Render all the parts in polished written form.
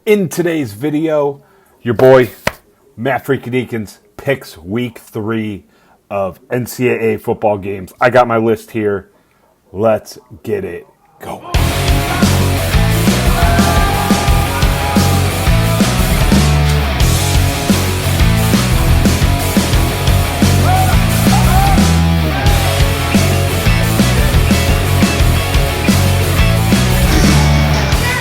In today's video, your boy, Mattfreakin Deakins, picks week 3 of NCAA football games. I got my list here. Let's get it going.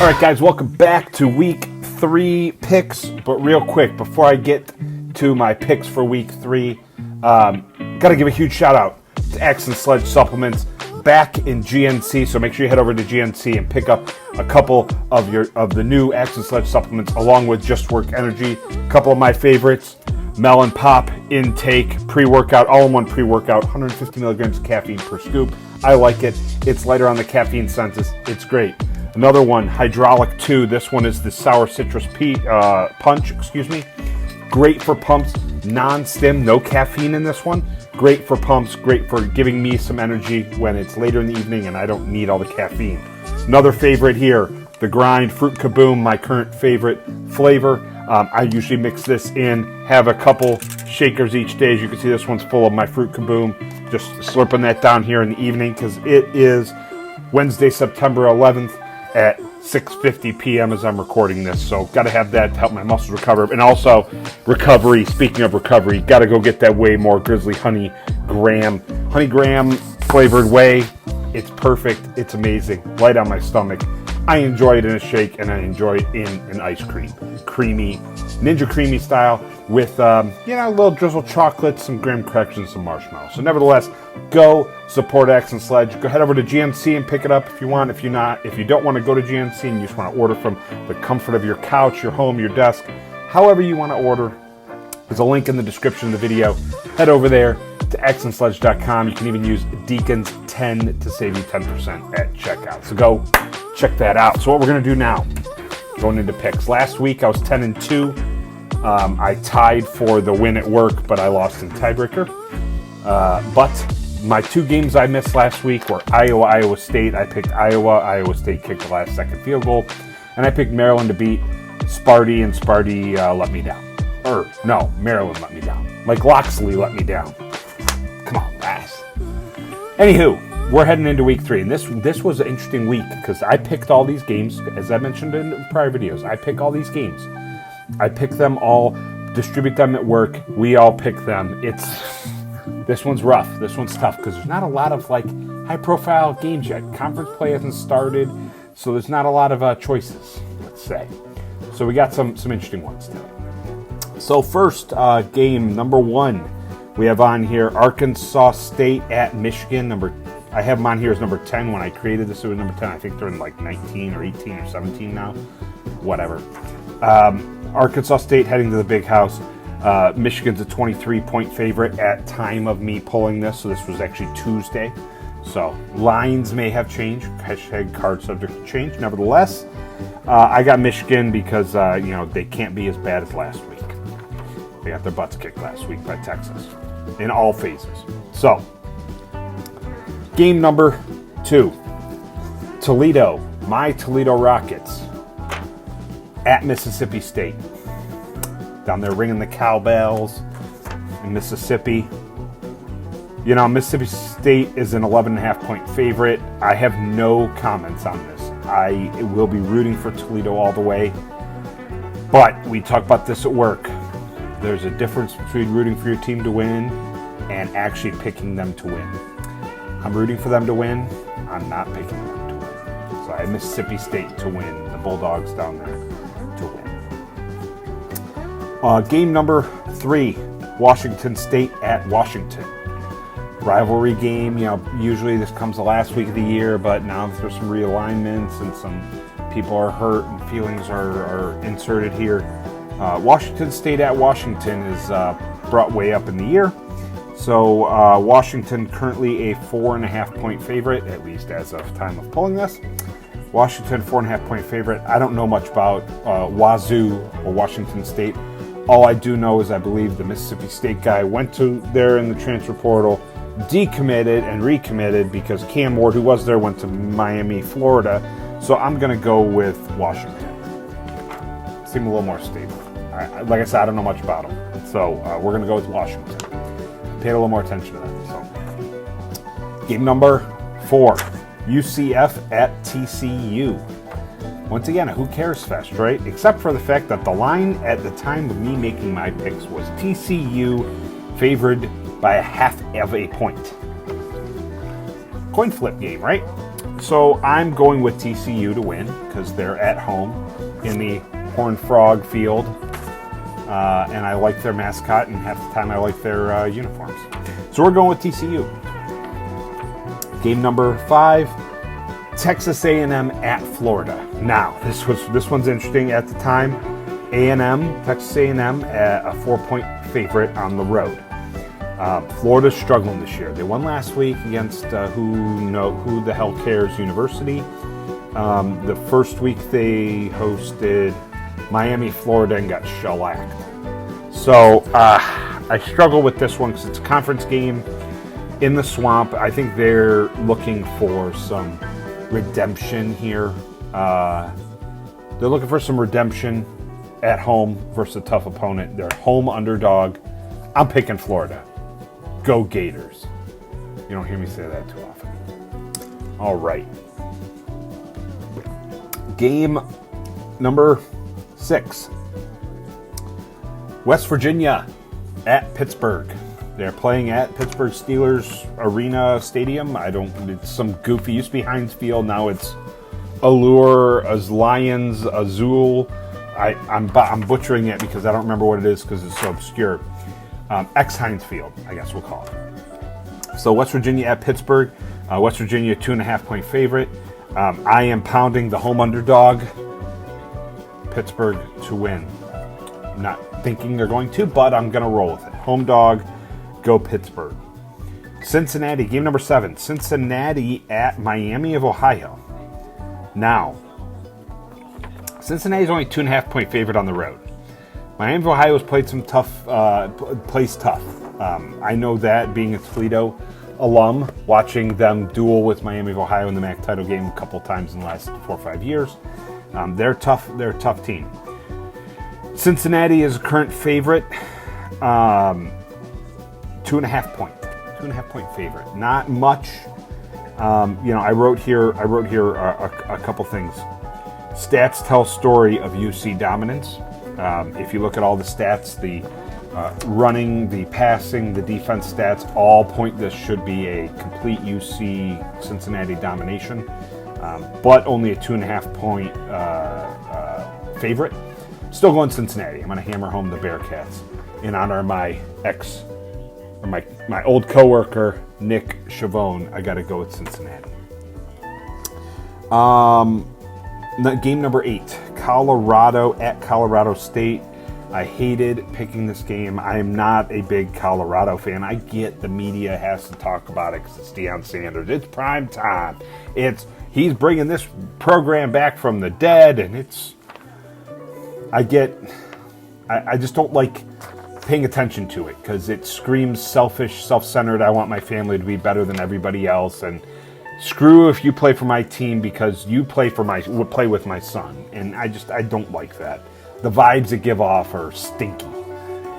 All right, guys, welcome back to week 3 picks. But real quick, before I get to my picks for week 3, got to give a huge shout out to X and Sledge supplements back in GNC. So make sure you head over to GNC and pick up a couple of the new X and Sledge supplements, along with Just Work Energy. A couple of my favorites: Melon Pop Intake Pre-Workout, all-in-one pre-workout, 150 milligrams of caffeine per scoop. I like it. It's lighter on the caffeine census. It's great. Another one, Hydraulic 2. This one is the Sour Citrus Punch. Great for pumps, non-stim, no caffeine in this one. Great for pumps, great for giving me some energy when it's later in the evening and I don't need all the caffeine. Another favorite here, the Grind Fruit Kaboom, my current favorite flavor. I usually mix this in, have a couple shakers each day. As you can see, this one's full of my Fruit Kaboom. Just slurping that down here in the evening because it is Wednesday, September 11th. At 6:50 p.m. as I'm recording this. So got to have that to help my muscles recover. And also recovery, speaking of recovery, got to go get that Whey More Grizzly Honey Graham flavored whey. It's perfect. It's amazing. Light on my stomach. I enjoy it in a shake and I enjoy it in an ice cream. Creamy, Ninja Creamy style with, a little drizzled chocolate, some graham crackers, and some marshmallows. So nevertheless, go support X and Sledge. Go head over to GNC and pick it up if you want. If you don't want to go to GNC and you just want to order from the comfort of your couch, your home, your desk, however you want to order, there's a link in the description of the video. Head over there to xandsledge.com. You can even use Deakins10 to save you 10% at checkout. So go check that out. So what we're going to do now, going into picks. Last week I was 10-2. I tied for the win at work, but I lost in tiebreaker. But my 2 games I missed last week were Iowa State. I picked Iowa. Iowa State kicked the last second field goal. And I picked Maryland to beat Sparty, and Sparty let me down. Maryland let me down. Like Loxley let me down. Come on, guys. Anywho, we're heading into week 3. And this was an interesting week because I picked all these games. As I mentioned in prior videos, I pick all these games. I pick them all, distribute them at work. We all pick them. This one's rough. This one's tough because there's not a lot of high-profile games yet. Conference play hasn't started, so there's not a lot of choices, let's say. So we got some interesting ones today. So first, game number 1, we have on here Arkansas State at Michigan. I have them on here as number 10. When I created this, it was number 10. I think they're in 19 or 18 or 17 now. Whatever. Arkansas State heading to the Big House. Michigan's a 23-point favorite at time of me pulling this, so this was actually Tuesday. So lines may have changed. Hashtag card subject to change. Nevertheless, I got Michigan because they can't be as bad as last week. They got their butts kicked last week by Texas in all phases. So game number 2, Toledo, my Toledo Rockets at Mississippi State. Down there ringing the cowbells in Mississippi. Mississippi State is an 11.5-point favorite. I have no comments on this. I will be rooting for Toledo all the way. But we talk about this at work. There's a difference between rooting for your team to win and actually picking them to win. I'm rooting for them to win. I'm not picking them to win. So I have Mississippi State to win. The Bulldogs down there to win. Game number 3, Washington State at Washington. Rivalry game. Usually this comes the last week of the year, but now there's some realignments and some people are hurt and feelings are inserted here. Washington State at Washington is brought way up in the year. So Washington currently a 4.5-point favorite, at least as of time of pulling this. Washington 4.5-point favorite. I don't know much about Wazoo or Washington State. All I do know is I believe the Mississippi State guy went to there in the transfer portal, decommitted and recommitted because Cam Ward, who was there, went to Miami, Florida. So I'm going to go with Washington. seem a little more stable. Like I said, I don't know much about them. So we're going to go with Washington. Paid a little more attention to that. So, game number 4, UCF at TCU. Once again, a who cares fest, right? Except for the fact that the line at the time of me making my picks was TCU favored by a half of a point. Coin flip game, right? So I'm going with TCU to win because they're at home in the Horned Frog Field. And I like their mascot, and half the time I like their uniforms. So we're going with TCU. Game number 5, Texas A&M at Florida. Now, this one's interesting at the time. Texas A&M, a 4-point favorite on the road. Florida's struggling this year. They won last week against who the hell cares University. The first week they hosted Miami, Florida, and got shellacked. So I struggle with this one because it's a conference game in the swamp. I think they're looking for some redemption here. They're looking for some redemption at home versus a tough opponent. They're home underdog. I'm picking Florida. Go Gators. You don't hear me say that too often. All right. Game number 6. West Virginia at Pittsburgh. They're playing at Pittsburgh Steelers Arena Stadium. It's some goofy, used to be Heinz Field, now it's Allure, Lions, Azul. I'm butchering it because I don't remember what it is because it's so obscure. Heinz Field, I guess we'll call it. So West Virginia at Pittsburgh. West Virginia 2.5-point favorite. I am pounding the home underdog, Pittsburgh, to win. Not thinking they're going to, but I'm going to roll with it. Home dog, go Pittsburgh. Cincinnati, game number 7. Cincinnati at Miami of Ohio. Now, Cincinnati's only 2.5-point favorite on the road. Miami of Ohio has played some plays tough. I know that being a Toledo alum, watching them duel with Miami of Ohio in the MAC title game a couple times in the last 4 or 5 years. They're tough. They're a tough team. Cincinnati is a current favorite. 2.5-point favorite. Not much. I wrote here a couple things. Stats tell story of UC dominance. If you look at all the stats, the running, the passing, the defense stats, all point this should be a complete UC Cincinnati domination, but only a 2.5-point favorite. Still going Cincinnati. I'm going to hammer home the Bearcats in honor of my old coworker Nick Chavone. I got to go with Cincinnati. Game number 8, Colorado at Colorado State. I hated picking this game. I am not a big Colorado fan. I get the media has to talk about it because it's Deion Sanders. It's prime time. He's bringing this program back from the dead, and I just don't like paying attention to it because it screams selfish, self-centered. I want my family to be better than everybody else, and screw if you play for my team because you play with my son, and I don't like that. The vibes it give off are stinky,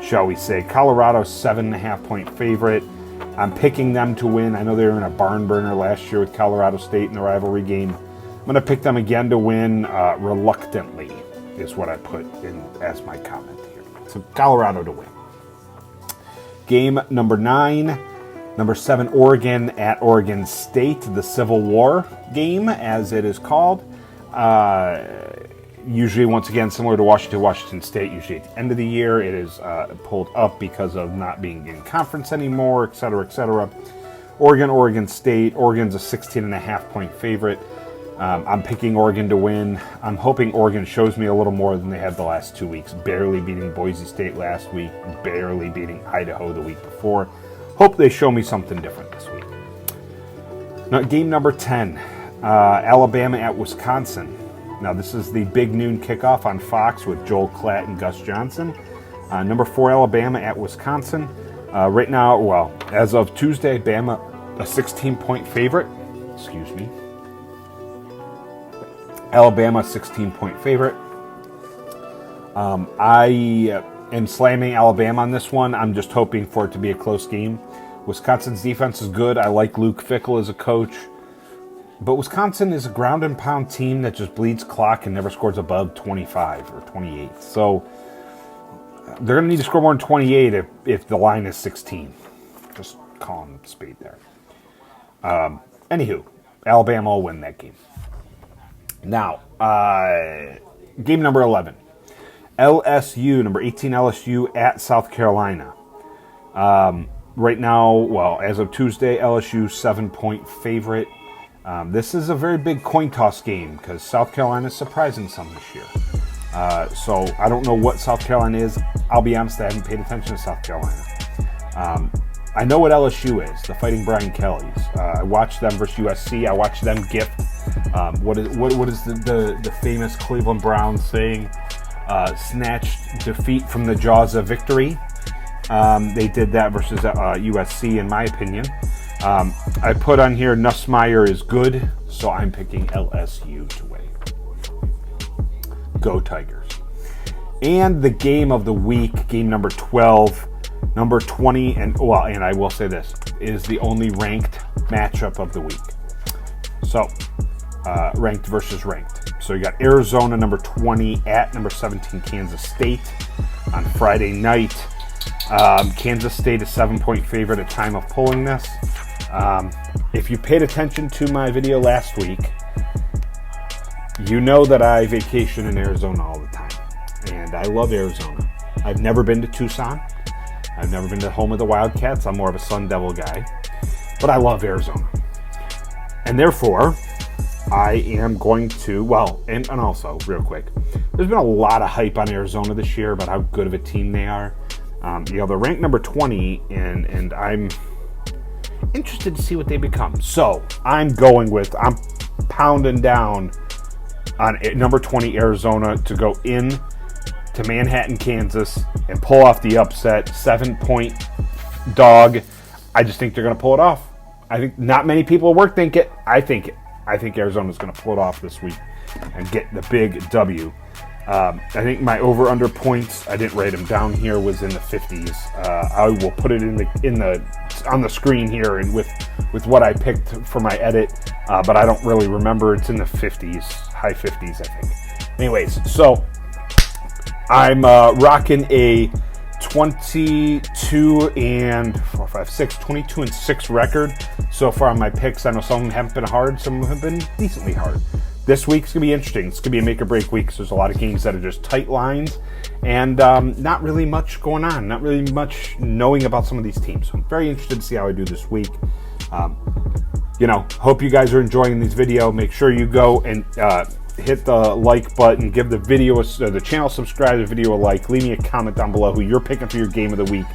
shall we say. Colorado's 7.5-point favorite. I'm picking them to win. I know they were in a barn burner last year with Colorado State in the rivalry game. I'm going to pick them again to win reluctantly is what I put in as my comment here. So Colorado to win. Game number 9. Number 7, Oregon at Oregon State, the Civil War game, as it is called. Usually, once again, similar to Washington State, usually at the end of the year, it is pulled up because of not being in conference anymore, et cetera, et cetera. Oregon State. Oregon's a 16.5-point favorite. I'm picking Oregon to win. I'm hoping Oregon shows me a little more than they had the last 2 weeks, barely beating Boise State last week, barely beating Idaho the week before. Hope they show me something different this week. Now, game number 10, Alabama at Wisconsin. Now, this is the big noon kickoff on Fox with Joel Klatt and Gus Johnson. Number 4, Alabama at Wisconsin. Right now, as of Tuesday, Bama a 16-point favorite. Excuse me. Alabama 16-point favorite. I am slamming Alabama on this one. I'm just hoping for it to be a close game. Wisconsin's defense is good. I like Luke Fickell as a coach. But Wisconsin is a ground and pound team that just bleeds clock and never scores above 25 or 28. So they're going to need to score more than 28 if the line is 16. Just call them spade there. Anywho, Alabama will win that game. Now, game number 11. LSU, number 18 LSU at South Carolina. Right now, well, as of Tuesday, LSU 7-point favorite. This is a very big coin toss game because South Carolina is surprising some this year. So I don't know what South Carolina is. I'll be honest, I haven't paid attention to South Carolina. I know what LSU is, the Fighting Brian Kellys. I watched them versus USC. I watched them gift. What is the famous Cleveland Browns saying? Snatched defeat from the jaws of victory. They did that versus USC, in my opinion. I put on here Nussmeier is good, so I'm picking LSU to win. Go Tigers. And the game of the week, game number 12, number 20, and I will say this, is the only ranked matchup of the week. So, ranked versus ranked. So you got Arizona, number 20, at number 17, Kansas State on Friday night. Kansas State is 7-point favorite at time of pulling this. If you paid attention to my video last week, you know that I vacation in Arizona all the time. And I love Arizona. I've never been to Tucson. I've never been to the home of the Wildcats. I'm more of a Sun Devil guy. But I love Arizona. And therefore, I am going to, and also, real quick, there's been a lot of hype on Arizona this year about how good of a team they are. They're ranked number 20, and I'm interested to see what they become. So, I'm pounding down on number 20 Arizona to go in to Manhattan, Kansas, and pull off the upset. 7-point dog. I just think they're going to pull it off. I think not many people at work think it. I think it. I think Arizona's going to pull it off this week and get the big W. I think my over/under points, I didn't write them down here, was in the 50s. I will put it on the screen here and with what I picked for my edit, but I don't really remember. It's in the 50s, high 50s, I think. Anyways, so I'm rocking a 22 and 6 record so far on my picks. I know some of them haven't been hard, some of them have been decently hard. This week's going to be interesting. It's going to be a make or break week, so there's a lot of games that are just tight lines and not really much going on, not really much knowing about some of these teams. So I'm very interested to see how I do this week. Hope you guys are enjoying this video. Make sure you go and hit the like button, give the channel subscribe, the video a like, leave me a comment down below who you're picking for your game of the week,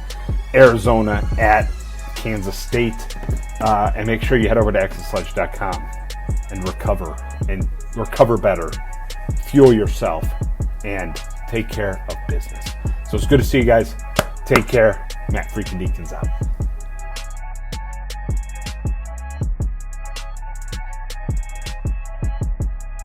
Arizona at Kansas State, and make sure you head over to xsledge.com and recover better, fuel yourself, and take care of business. So it's good to see you guys. Take care. Matt Freakin Deakins out.